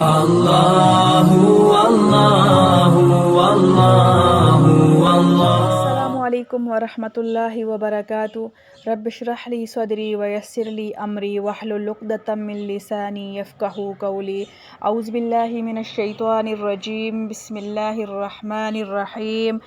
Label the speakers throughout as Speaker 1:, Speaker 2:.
Speaker 1: Allahu Allahu Allahu Allah.
Speaker 2: السلام علیکم ورحمۃ اللہ وبرکاتہ. رب اشرح لی صدری ویسر لی امری واحلل عقدۃ من لسانی یفقہوا قولی. اعوذ باللہ من الشیطان الرجیم. بسم اللہ الرحمن الرحیم.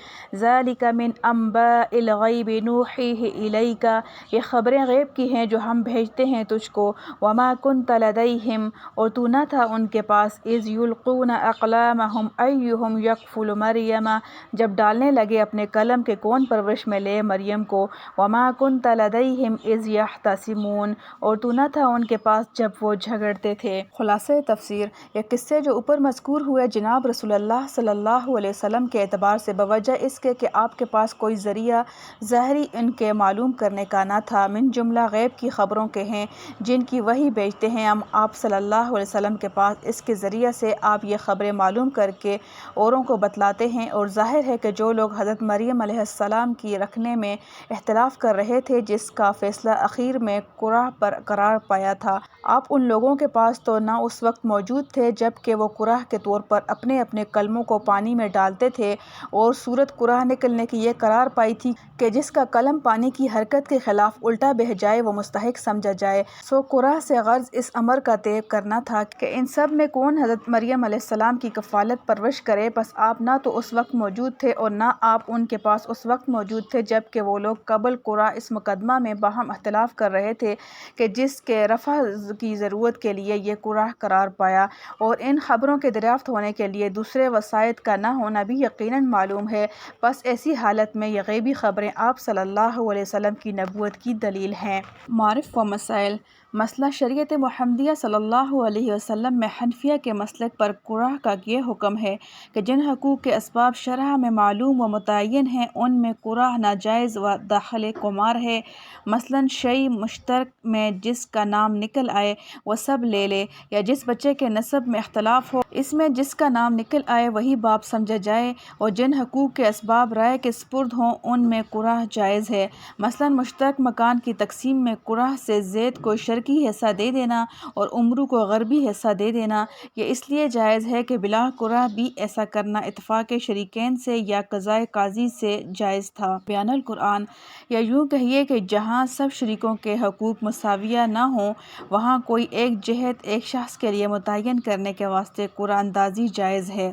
Speaker 2: ذالک من انباء الغیب نوحیہ الیک. یہ خبریں غیب کی ہیں جو ہم بھیجتے ہیں تجھ کو. وما کنت لدیہم، اور تو نہ تھا ان کے پاس. اذ یلقون اقلامہم ایہم یکفل مریم، جب ڈالنے لگے اپنے قلم کہ کون پرورش میں لے مریم کو. وما کنت لدیہم اذ یختصمون، اور تو نہ تھا ان کے پاس جب وہ جھگڑتے تھے. خلاصہ تفسیر: یہ قصے جو اوپر مذکور ہوئے جناب رسول اللہ صلی اللہ علیہ وسلم کے اعتبار سے بوجہ اس کے کہ آپ کے پاس کوئی ذریعہ ظاہری ان کے معلوم کرنے کا نہ تھا، من جملہ غیب کی خبروں کے ہیں جن کی وحی بھیجتے ہیں ہم آپ صلی اللہ علیہ وسلم کے پاس. اس کے ذریعے سے آپ یہ خبریں معلوم کر کے اوروں کو بتلاتے ہیں. اور ظاہر ہے کہ جو لوگ حضرت مریم علیہ السلام کی رکھنے میں اختلاف کر رہے تھے، جس کا فیصلہ اخیر میں قرآن پر قرار پایا تھا، آپ ان لوگوں کے پاس تو نہ اس وقت موجود تھے جب کہ وہ قرآن کے طور پر اپنے اپنے قلموں کو پانی میں ڈالتے تھے، اور صورت قرآن نکلنے کی یہ قرار پائی تھی کہ جس کا قلم پانی کی حرکت کے خلاف الٹا بہہ جائے وہ مستحق سمجھا جائے. سو قرآن سے غرض اس امر کا طے کرنا تھا کہ ان سب میں کون حضرت مریم علیہ السلام کی کفالت پرورش کرے. بس آپ نہ تو اس وقت موجود تھے اور نہ آپ ان کے پاس اس وقت موجود تھے جب کہ وہ لوگ قبل قرآن اس مقدمہ میں باہم اختلاف کر رہے تھے کہ جس کے رفع کی ضرورت کے لیے یہ قرآن قرار پایا. اور ان خبروں کے دریافت ہونے کے لیے دوسرے وسائط کا نہ ہونا بھی یقیناً معلوم ہے. بس ایسی حالت میں یہ غیبی خبریں آپ صلی اللہ علیہ وسلم کی نبوت کی دلیل ہیں. معارف و مسائل: مسئلہ شریعت محمدیہ صلی اللہ علیہ وسلم میں حنفیہ کے مسلک پر قرآن کا یہ حکم ہے کہ جن حقوق کے اسباب شرع میں معلوم و متعین ہیں ان میں قرآن ناجائز و داخل قمار ہے. مثلاً شیء مشترک میں جس کا نام نکل آئے وہ سب لے لے، یا جس بچے کے نسب میں اختلاف ہو اس میں جس کا نام نکل آئے وہی باپ سمجھا جائے. اور جن حقوق کے اسباب رائے کے سپرد ہوں ان میں قرآن جائز ہے. مثلاً مشترک مکان کی تقسیم میں قرآن سے زید کو شرقی حصہ دے دینا اور عمرو کو غربی حصہ دے دینا. یہ اس لیے جائز ہے کہ بلا قرآن بھی ایسا کرنا اتفاق شریکین سے یا قضائے قاضی سے جائز تھا. بیان القرآن: یا یوں کہیے کہ جہاں سب شریکوں کے حقوق مساویہ نہ ہوں وہاں کوئی ایک جہت ایک شخص کے لیے متعین کرنے کے واسطے قرآن اندازی جائز ہے.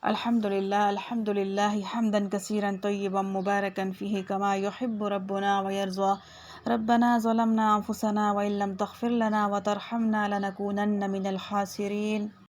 Speaker 2: الحمدللہ حمدا کثیرا طیبا مبارکا فیہ کما یحب ربنا ویرضی. ربنا ظلمنا انفسنا وان لم تغفر لنا وترحمنا لنکونن من الخاسرین.